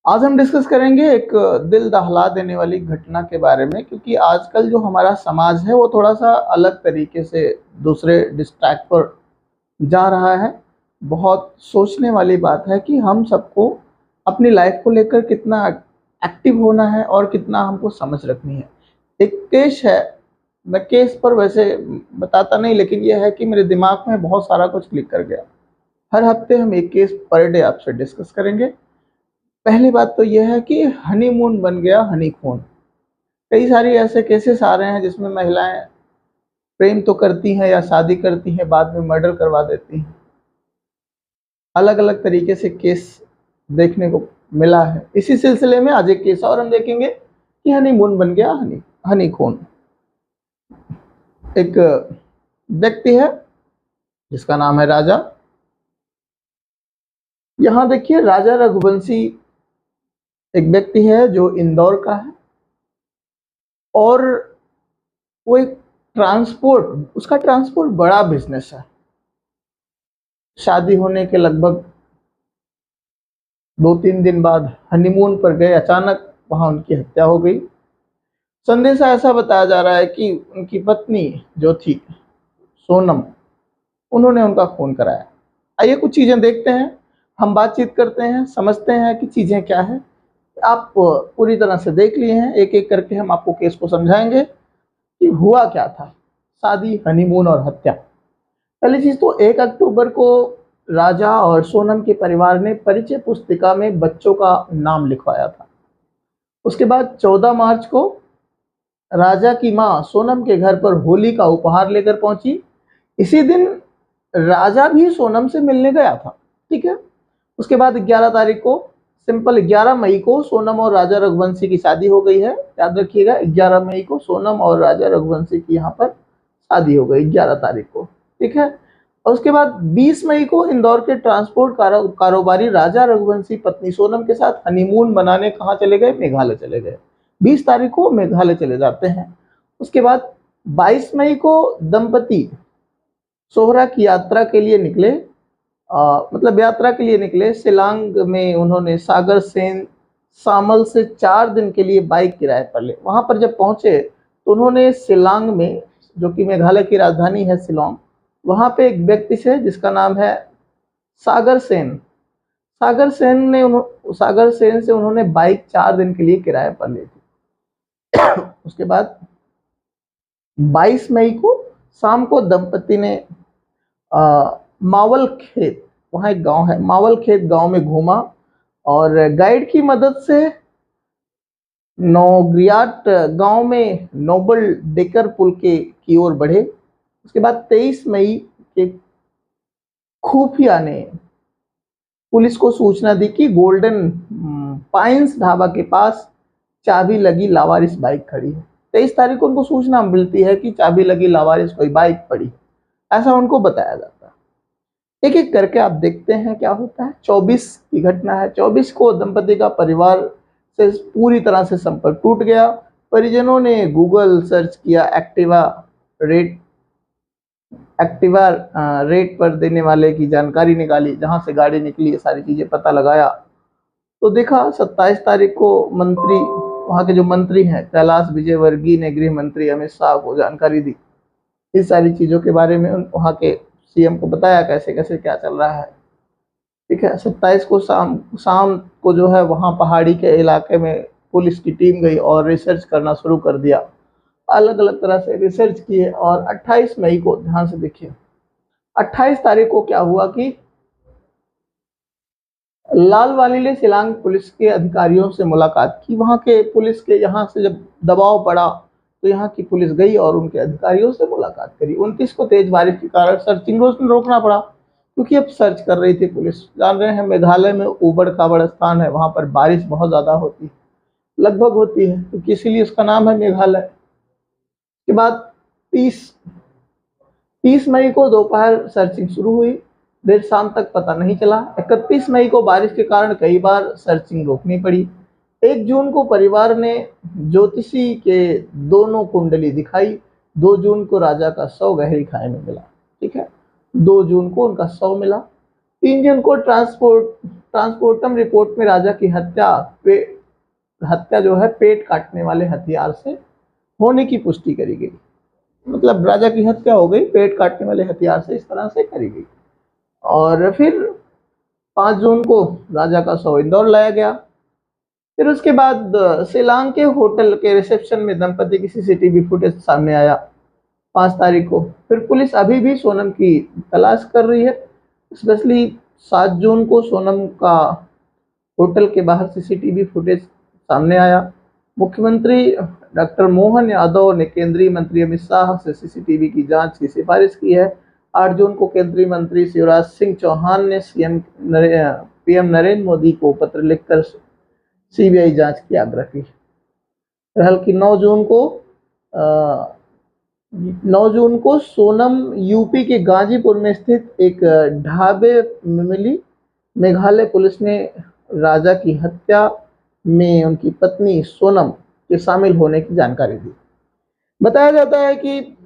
आज हम डिस्कस करेंगे एक दिल दहला देने वाली घटना के बारे में, क्योंकि आजकल जो हमारा समाज है वो थोड़ा सा अलग तरीके से दूसरे डिस्ट्रैक्ट पर जा रहा है। बहुत सोचने वाली बात है कि हम सबको अपनी लाइफ को लेकर कितना एक्टिव होना है और कितना हमको समझ रखनी है। एक केस है, मैं केस पर वैसे बताता नहीं, लेकिन यह है कि मेरे दिमाग में बहुत सारा कुछ क्लिक कर गया। हर हफ्ते हम एक केस पर डे आपसे डिस्कस करेंगे। पहली बात तो यह है कि हनीमून बन गया हनी खून। कई सारी ऐसे केसेस आ रहे हैं जिसमें महिलाएं प्रेम तो करती हैं या शादी करती हैं, बाद में मर्डर करवा देती हैं। अलग अलग तरीके से केस देखने को मिला है। इसी सिलसिले में आज एक केस और हम देखेंगे कि हनीमून बन गया हनी हनी खून। एक व्यक्ति है जिसका नाम है राजा। यहाँ देखिए, राजा रघुवंशी एक व्यक्ति है जो इंदौर का है, और वो एक उसका ट्रांसपोर्ट बड़ा बिजनेस है। शादी होने के लगभग 2-3 दिन बाद हनीमून पर गए, अचानक वहां उनकी हत्या हो गई। संदेशा ऐसा बताया जा रहा है कि उनकी पत्नी जो थी सोनम, उन्होंने उनका खून कराया। आइए कुछ चीजें देखते हैं, हम बातचीत करते हैं, समझते हैं कि चीजें क्या है। आप पूरी तरह से देख लिए हैं, एक एक करके हम आपको केस को समझाएंगे कि हुआ क्या था। शादी, हनीमून और हत्या। पहली चीज तो 1 अक्टूबर को राजा और सोनम के परिवार ने परिचय पुस्तिका में बच्चों का नाम लिखवाया था। उसके बाद 14 मार्च को राजा की मां सोनम के घर पर होली का उपहार लेकर पहुंची। इसी दिन राजा भी सोनम से मिलने गया था, ठीक है। उसके बाद 11 तारीख को, सिंपल 11 मई को सोनम और राजा रघुवंशी की शादी हो गई है। याद रखिएगा, 11 मई को सोनम और राजा रघुवंशी की यहाँ पर शादी हो गई, 11 तारीख को, ठीक है। और उसके बाद 20 मई को इंदौर के ट्रांसपोर्ट कारोबारी राजा रघुवंशी पत्नी सोनम के साथ हनीमून मनाने कहाँ चले गए? मेघालय चले गए। 20 तारीख को मेघालय चले जाते हैं। उसके बाद 22 मई को दंपति सोहरा की यात्रा के लिए निकले। मतलब यात्रा के लिए निकले। शिलांग में उन्होंने सागर सेन सामल से 4 दिन के लिए बाइक किराए पर ले। वहां पर जब पहुंचे तो उन्होंने शिलांग में, जो कि मेघालय की राजधानी है शिलोंग, वहां पे एक व्यक्ति से जिसका नाम है सागर सेन, सागर सेन से उन्होंने बाइक 4 दिन के लिए किराए पर ली थी। उसके बाद 22 मई को शाम को दंपति ने मावल खेत, वहां एक गांव है मावल खेत, गांव में घूमा और गाइड की मदद से नौग्रियाट गांव में नोबल डेकर पुल के की ओर बढ़े। उसके बाद 23 मई के खुफिया ने पुलिस को सूचना दी कि गोल्डन पाइन्स ढाबा के पास चाबी लगी लावारिस बाइक खड़ी है। 23 तारीख को उनको सूचना मिलती है कि चाबी लगी लावारिस कोई बाइक पड़ी, ऐसा उनको बताया जाता है। एक एक करके आप देखते हैं क्या होता है। 24 की घटना है। 24 को दंपति का परिवार से पूरी तरह से संपर्क टूट गया। परिजनों ने गूगल सर्च किया, रेट एक्टिवा रेट पर देने वाले की जानकारी निकाली, जहां से गाड़ी निकली, ये सारी चीजें पता लगाया तो देखा 27 तारीख को मंत्री, वहां के जो मंत्री हैं कैलाश विजयवर्गीय ने गृह मंत्री अमित शाह को जानकारी दी। इस सारी चीजों के बारे में वहां के सीएम को बताया कैसे कैसे क्या चल रहा है, ठीक है। 27 को शाम शाम को जो है वहां पहाड़ी के इलाके में पुलिस की टीम गई और रिसर्च करना शुरू कर दिया। अलग अलग तरह से रिसर्च किए और 28 मई को, ध्यान से देखिए, 28 तारीख को क्या हुआ कि लाल वाली ने शिलांग पुलिस के अधिकारियों से मुलाकात की। वहां के पुलिस के यहाँ से जब दबाव पड़ा तो यहाँ की पुलिस गई और उनके अधिकारियों से मुलाकात करी। 29 को तेज बारिश के कारण सर्चिंग रोकना पड़ा, क्योंकि अब सर्च कर रही थी पुलिस। जान रहे हैं मेघालय में ऊबड़ खाबड़ स्थान है, वहां पर बारिश बहुत ज्यादा होती है, लगभग होती है, क्योंकि इसीलिए उसका नाम है मेघालय। के बाद 30 मई को दोपहर सर्चिंग शुरू हुई, देर शाम तक पता नहीं चला। 31 मई को बारिश के कारण कई बार सर्चिंग रोकनी पड़ी। 1 जून को परिवार ने ज्योतिषी के दोनों कुंडली दिखाई। 2 जून को राजा का शव गहरी खाई में मिला, ठीक है। 2 जून को उनका शव मिला। 3 जून को ट्रांसपोर्टम रिपोर्ट में राजा की हत्या जो है पेट काटने वाले हथियार से होने की पुष्टि करी गई। मतलब राजा की हत्या हो गई पेट काटने वाले हथियार से, इस तरह से करी गई। और फिर 5 जून को राजा का शव इंदौर लाया गया। फिर उसके बाद शिलांग के होटल के रिसेप्शन में दंपति की सीसीटीवी फुटेज सामने आया 5 तारीख को। फिर पुलिस अभी भी सोनम की तलाश कर रही है। स्पेशली 7 जून को सोनम का होटल के बाहर सीसीटीवी फुटेज सामने आया। मुख्यमंत्री डॉक्टर मोहन यादव ने केंद्रीय मंत्री अमित शाह से सीसीटीवी की जांच की सिफारिश की है। 8 जून को केंद्रीय मंत्री शिवराज सिंह चौहान ने पीएम नरेंद्र मोदी को पत्र लिखकर सीबीआई जांच की आग्रह की। बल्कि 9 जून को सोनम यूपी के गाजीपुर में स्थित एक ढाबे में मिली। मेघालय पुलिस ने राजा की हत्या में उनकी पत्नी सोनम के शामिल होने की जानकारी दी। बताया जाता है कि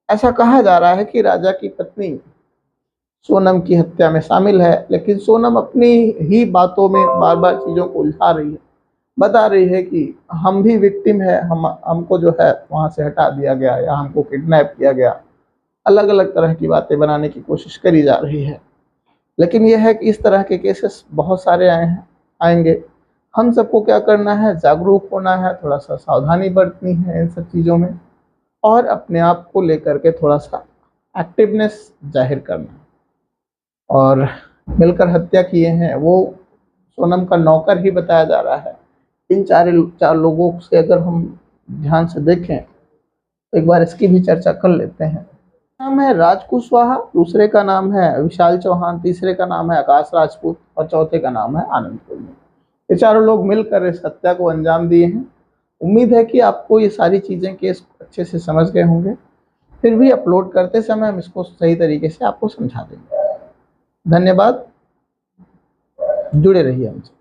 ऐसा कहा जा रहा है कि राजा की पत्नी सोनम की हत्या में शामिल है, लेकिन सोनम अपनी ही बातों में बार बार चीज़ों को उलझा रही है, बता रही है कि हम भी विक्टिम है, हमको जो है वहाँ से हटा दिया गया या हमको किडनैप किया गया। अलग अलग तरह की बातें बनाने की कोशिश करी जा रही है। लेकिन यह है कि इस तरह के केसेस बहुत सारे आएंगे। हम सबको क्या करना है, जागरूक होना है, थोड़ा सा सावधानी बरतनी है इन सब चीज़ों में, और अपने आप को लेकर के थोड़ा सा एक्टिवनेस जाहिर करना। और मिलकर हत्या किए हैं वो सोनम का नौकर ही बताया जा रहा है। इन चार लोगों से अगर हम ध्यान से देखें, एक बार इसकी भी चर्चा कर लेते हैं। नाम है राज कुशवाहा, दूसरे का नाम है विशाल चौहान, तीसरे का नाम है आकाश राजपूत और चौथे का नाम है आनंद कुमार। ये चारों लोग मिलकर इस हत्या को अंजाम दिए हैं। उम्मीद है कि आपको ये सारी चीज़ें केस अच्छे से समझ गए होंगे। फिर भी अपलोड करते समय हम इसको सही तरीके से आपको समझा देंगे। धन्यवाद, जुड़े रहिए हमसे।